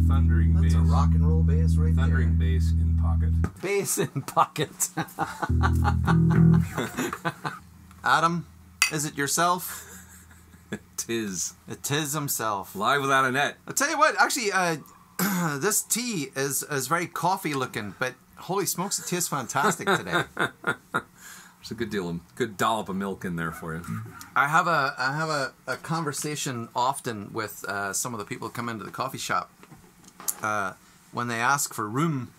Thundering bass. That's a rock and roll bass right Thundering there. bass in pocket. Bass in pocket. Adam, is it yourself? Tis. It is himself. Live without a net. I'll tell you what, actually, this tea is very coffee looking, but holy smokes, it tastes fantastic today. There's a good dollop of milk in there for you. I have a conversation often with some of the people who come into the coffee shop. When they ask for room,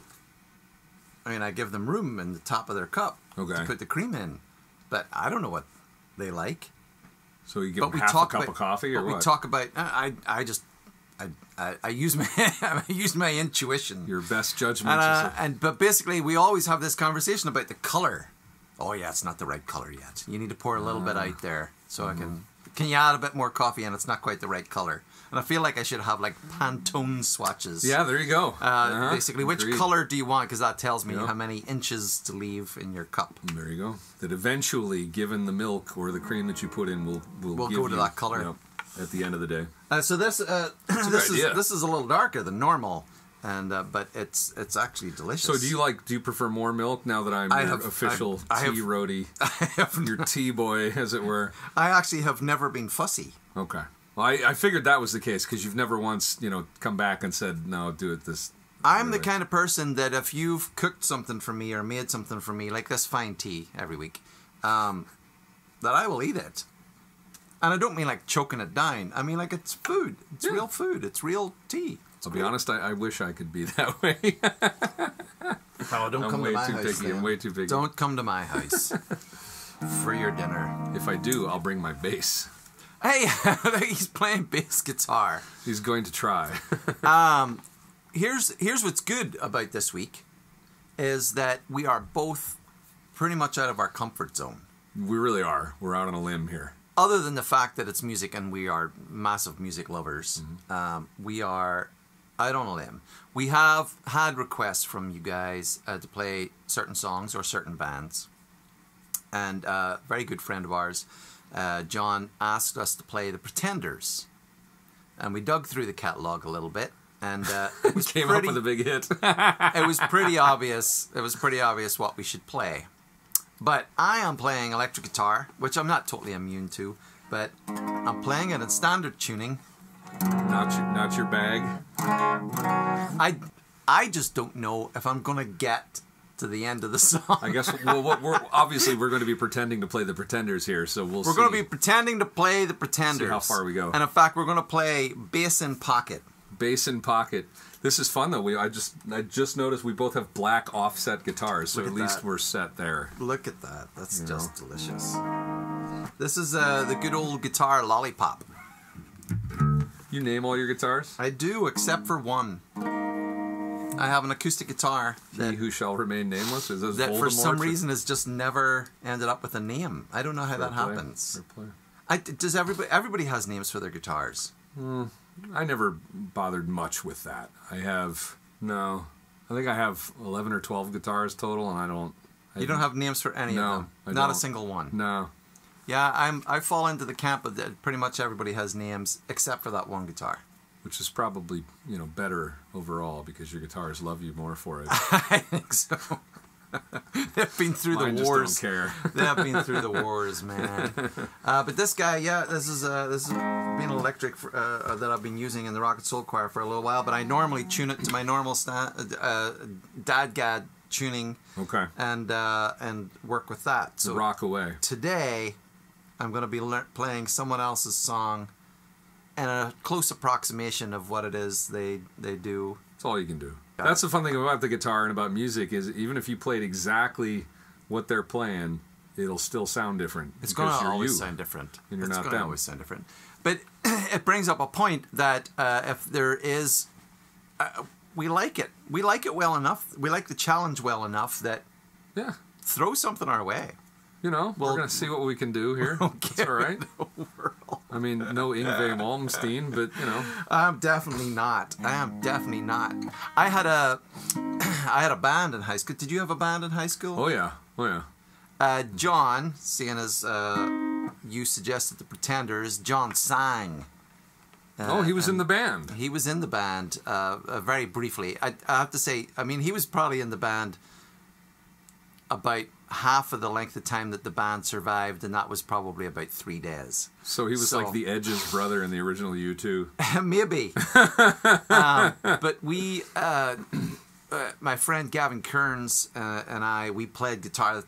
I mean, I give them room in the top of their cup to put the cream in, but I don't know what they like. So you give them half a cup of coffee, or what? We talk about. I use my I use my intuition. Your best judgment. But basically, we always have this conversation about the color. Oh yeah, it's not the right color yet. You need to pour a little bit out there so I can. Can you add a bit more coffee and it's not quite the right color? And I feel like I should have like Pantone swatches. Yeah, there you go. Basically, which color do you want? Because that tells me how many inches to leave in your cup. There you go. That eventually, given the milk or the cream that you put in, will give go to that color at the end of the day. So this is a little darker than normal. And but it's actually delicious. So do you prefer more milk now that I'm your official tea roadie? Your tea boy, as it were. I actually have never been fussy. Okay. Well, I figured that was the case because you've never once come back and said no, do it this. I'm the kind of person that if you've cooked something for me or made something for me, like this fine tea every week, that I will eat it. And I don't mean like choking it down. I mean like it's food. It's real food. It's real tea. I'll be honest, I wish I could be that way. Oh, don't come to my house. I'm way too picky. Don't come to my house for your dinner. If I do, I'll bring my bass. Hey, he's playing bass guitar. He's going to try. Here's what's good about this week is that we are both pretty much out of our comfort zone. We really are. We're out on a limb here. Other than the fact that it's music and we are massive music lovers, we are out on a limb. We have had requests from you guys to play certain songs or certain bands. And a very good friend of ours, John, asked us to play The Pretenders. And we dug through the catalogue a little bit. And it was came up with a big hit. It was pretty obvious. It was pretty obvious what we should play. But I am playing electric guitar, which I'm not totally immune to. But I'm playing it in standard tuning. Not your bag. I just don't know if I'm gonna get to the end of the song. I guess we're obviously going to be pretending to play the Pretenders here, so we'll see. We're going to be pretending to play the Pretenders. See how far we go. And in fact, we're going to play Bass in Pocket. Bass in Pocket. This is fun though. I just noticed we both have black offset guitars, so at least we're set there. Look at that. That's just delicious. This is the good old guitar lollipop. You name all your guitars? I do, except for one. I have an acoustic guitar He who shall remain nameless. Is this that Voldemort? For some reason has just never ended up with a name. I don't know how that happens. Does everybody has names for their guitars? I never bothered much with that. I think I have 11 or 12 guitars total, and I don't. You don't have names for any of them? Not a single one? No. Yeah, I fall into the camp of that pretty much everybody has names except for that one guitar. Which is probably, better overall because your guitars love you more for it. I think so. They've been through the wars. Just don't care. They have been through the wars, man. But this guy, this is been electric that I've been using in the Rocket Soul Choir for a little while. But I normally tune it to my normal DADGAD tuning. Okay. And work with that. So rock away. Today, I'm going to be playing someone else's song, and a close approximation of what it is they do. That's all you can do. That's the fun thing about the guitar and about music is even if you played exactly what they're playing, it'll still sound different. It's going to always sound different. And you're not them. It's going to always sound different. But it brings up a point that if there is... we like it. We like it well enough. We like the challenge well enough that throw something our way. We're going to see what we can do here. That's all right. I mean, no Yngwie Malmsteen, but, I'm definitely not. I am definitely not. I had a band in high school. Did you have a band in high school? Oh, yeah. John, seeing as you suggested the Pretenders, John sang Oh, he was in the band. He was in the band very briefly. I have to say, I mean, he was probably in the band about half of the length of time that the band survived, and that was probably about 3 days. So he was like the Edge's brother in the original U2. Maybe. But we, my friend Gavin Kearns and we played guitar. I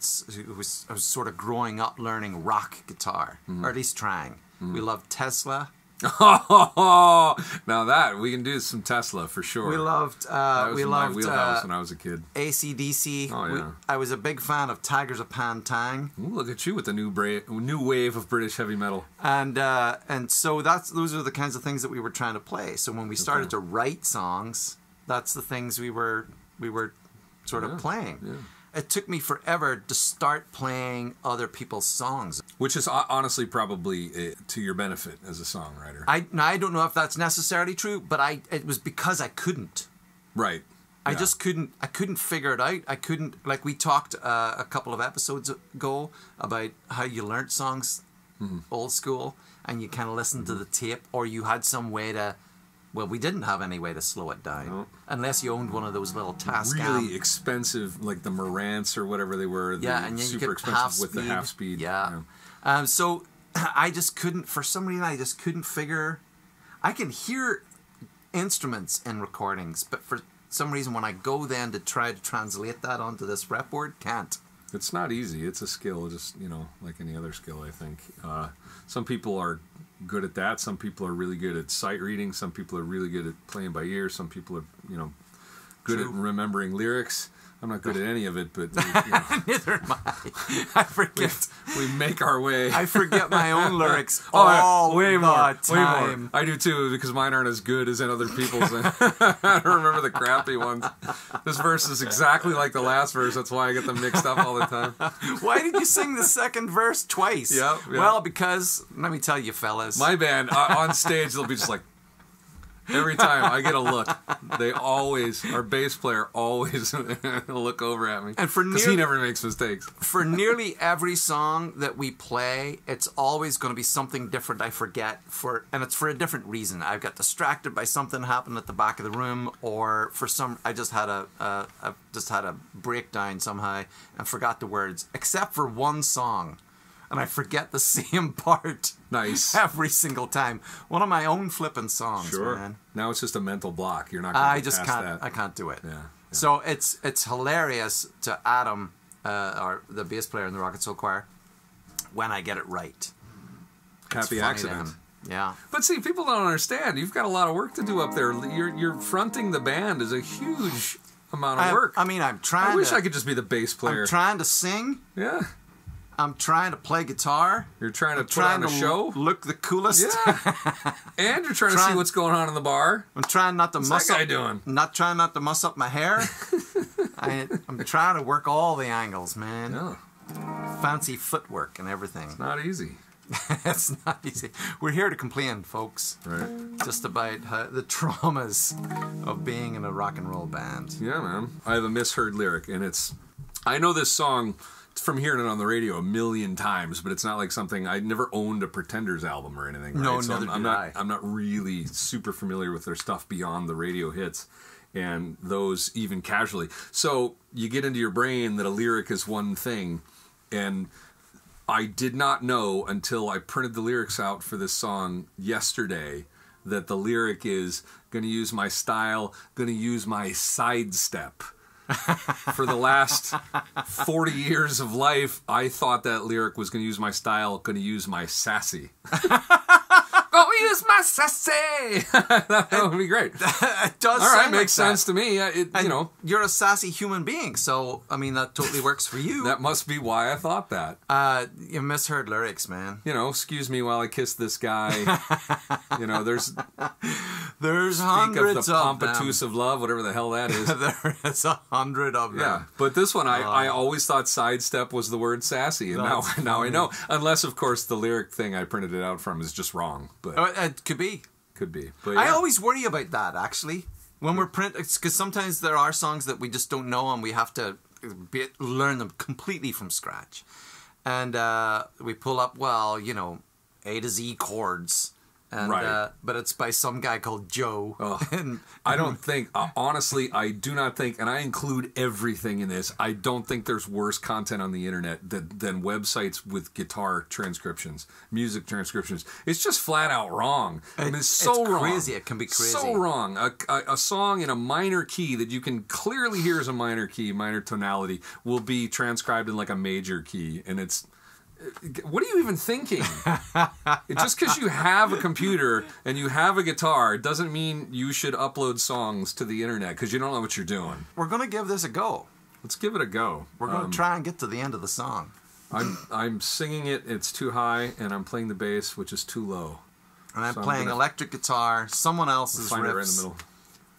was sort of growing up learning rock guitar, or at least trying. We loved Tesla. Oh, now that we can do some Tesla for sure. We loved. That was my wheelhouse when I was a kid. AC/DC. Oh yeah. I was a big fan of Tigers of Pantang. Ooh, look at you with the new wave of British heavy metal. And so those are the kinds of things that we were trying to play. So when we started to write songs, that's the things we were sort of playing. Yeah. It took me forever to start playing other people's songs. Which is honestly probably to your benefit as a songwriter. I don't know if that's necessarily true, but it was because I couldn't. Right. I just couldn't. I couldn't figure it out. I couldn't. Like we talked a couple of episodes ago about how you learnt songs old school, and you kind of listened to the tape, or you had some way to. Well, we didn't have any way to slow it down unless you owned one of those little Tascam. Really expensive, like the Marantz or whatever they were. Yeah, and super expensive with the half speed. Yeah. So I just couldn't. For some reason, I just couldn't figure. I can hear instruments in recordings, but for some reason, when I go then to try to translate that onto this fretboard, can't. It's not easy. It's a skill, just like any other skill. I think some people are good at that. Some people are really good at sight reading. Some people are really good at playing by ear. Some people are, good at remembering lyrics. I'm not good at any of it, but neither am I. I forget. We make our way. I forget my own lyrics all the time. Way more. I do too, because mine aren't as good as in other people's. I don't remember the crappy ones. This verse is exactly like the last verse. That's why I get them mixed up all the time. Why did you sing the second verse twice? Yeah. Well, because let me tell you, fellas, my band on stage they'll be just like. Every time I get a look, our bass player always look over at me. And because he never makes mistakes. For nearly every song that we play, it's always going to be something different I forget, and it's for a different reason. I got distracted by something happened at the back of the room, or I just had a breakdown somehow and forgot the words, except for one song. And I forget the same part. Nice. Every single time. One of my own flipping songs, sure. Man. Now it's just a mental block. You're not going to get past that. I can't do it. Yeah. So it's hilarious to Adam, or the bass player in the Rock and Soul Choir, when I get it right. Happy accident. Yeah. But see, people don't understand. You've got a lot of work to do up there. You're fronting the band is a huge amount of work. I mean, I wish I could just be the bass player. I'm trying to sing. Yeah. I'm trying to play guitar. You're trying to put on a show. Look the coolest. Yeah. And you're trying to see what's going on in the bar. I'm trying not to muss up. What's that guy doing? Not trying not to muss up my hair. I'm trying to work all the angles, man. Yeah. Fancy footwork and everything. It's not easy. It's not easy. We're here to complain, folks. Right. Just about the traumas of being in a rock and roll band. Yeah, man. I have a misheard lyric, and I know this song from hearing it on the radio a million times, but it's not like something I never owned a Pretenders album or anything. Right? No, so neither I'm did I. I'm not really super familiar with their stuff beyond the radio hits, and those even casually. So you get into your brain that a lyric is one thing, and I did not know until I printed the lyrics out for this song yesterday that the lyric is "Gonna use my style, gonna use my sidestep." For the last 40 years of life, I thought that lyric was going to use my style, going to use my sassy. Go use my sassy! That would be great. It does. All right, makes sense to me. You're a sassy human being, so I mean that totally works for you. That must be why I thought that. You misheard lyrics, man. Excuse me while I kiss this guy. There's hundreds of of the Pompatus of love, whatever the hell that is. There is 100 of them. Yeah, but this one I always thought sidestep was the word sassy, and now I know. Unless, of course, the lyric thing I printed it out from is just wrong. But it could be. Could be. But yeah. I always worry about that, actually. When we're because sometimes there are songs that we just don't know and we have to learn them completely from scratch. And we pull up, A to Z chords And, Right. But it's by some guy called Joe. Oh, And I don't think, honestly, I do not think, and I include everything in this, I don't think there's worse content on the internet than websites with guitar transcriptions, music transcriptions. It's just flat out wrong. I mean, it's so wrong. Crazy. It can be crazy. So wrong. A song in a minor key that you can clearly hear as a minor key, minor tonality, will be transcribed in like a major key, and it's... What are you even thinking? Just because you have a computer and you have a guitar doesn't mean you should upload songs to the internet because you don't know what you're doing. We're going to give this a go. Let's give it a go. We're going to try and get to the end of the song. I'm singing it, it's too high, and I'm playing the bass, which is too low. And I'm playing electric guitar, someone else's find it riffs, right in the middle.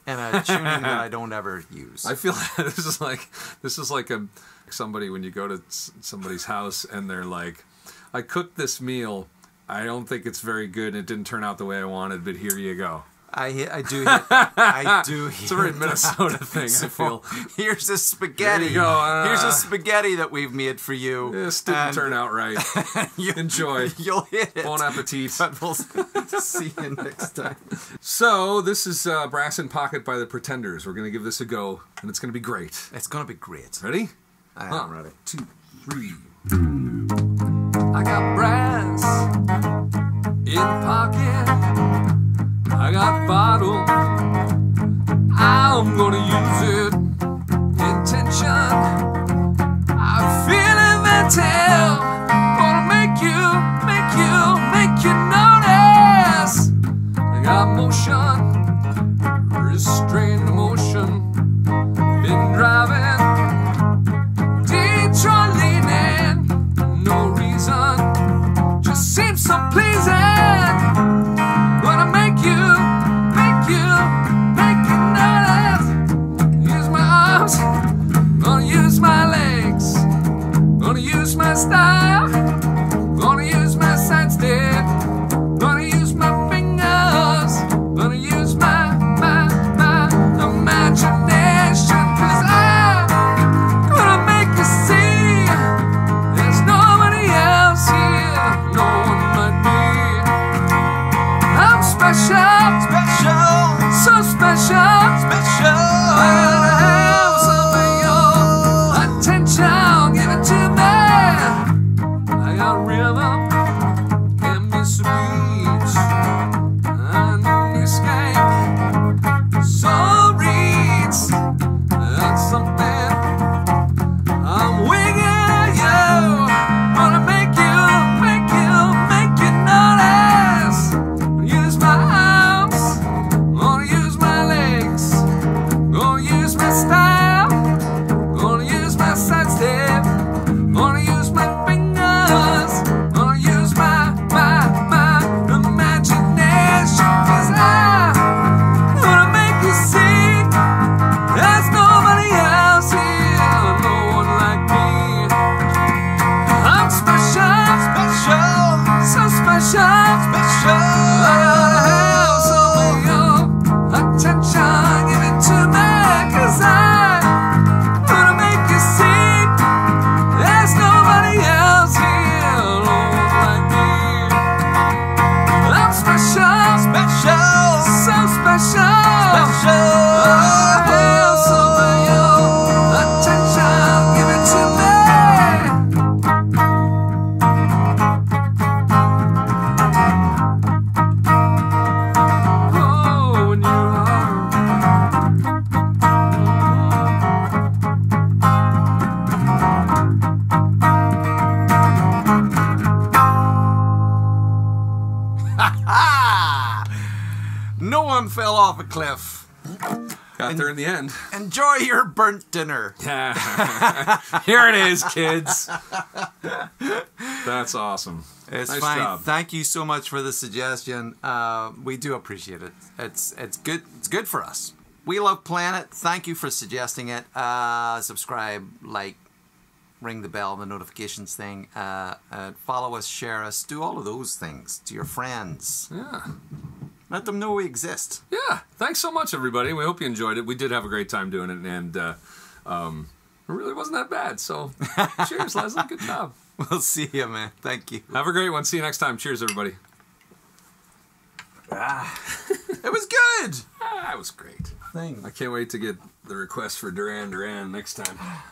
and a tuning that I don't ever use. I feel like this is like somebody when you go to somebody's house and they're like, I cooked this meal. I don't think it's very good and it didn't turn out the way I wanted, but here you go. I do. It's a very Minnesota thing, I feel. Here's a spaghetti. There you go. Here's a spaghetti that we've made for you. This didn't turn out right. Enjoy. You'll hit it. Bon appetit. But we'll see you next time. So, this is Brass in Pocket by the Pretenders. We're going to give this a go, and it's going to be great. It's going to be great. Ready? I am ready. 2, 3. I got brass in pocket. I got bottle. I'm gonna use it. Intention. I feel inventive. Gonna make you notice. I got motion, restrained emotion. Been driving, Detroit leaning. No reason, just seems so pleasing. Gonna make you notice. Use my arms, gonna use my legs, gonna use my style, gonna use my side step, gonna use my fingers, gonna use my imagination. 'Cause I'm gonna make you see there's nobody else here, no one like me. I'm special, so special. I gotta have some of your attention, give it to me. I got rhythm, can be sweet, and escape. So reads, that's something. I'm winging you, gonna make you notice. Use my arms, gonna use my legs, gonna use my style, gonna use my side step, gonna use my fingers, gonna use my imagination. 'Cause I'm gonna make you see there's nobody else here, no one like me. I'm special, so special. I gotta have some of your attention, give it to me. 'Cause I'm gonna make you see there's nobody else here, no one like me. I'm special, so special. I have some of your attention, give it to me. Oh, when you're No one fell off a cliff. Got there in the end. Enjoy your burnt dinner. Here it is, kids. That's awesome. It's Nice fine. job. Thank you so much for the suggestion. We do appreciate it. It's good. It's good for us. We love playing it. Thank you for suggesting it. Subscribe, like, ring the bell, the notifications thing. Follow us, share us, do all of those things to your friends. Yeah. Let them know we exist. Yeah. Thanks so much, everybody. We hope you enjoyed it. We did have a great time doing it, and it really wasn't that bad. So, cheers, Leslie. Good job. We'll see you, man. Thank you. Have a great one. See you next time. Cheers, everybody. It was good. That was great. Thing. I can't wait to get the request for Duran Duran next time.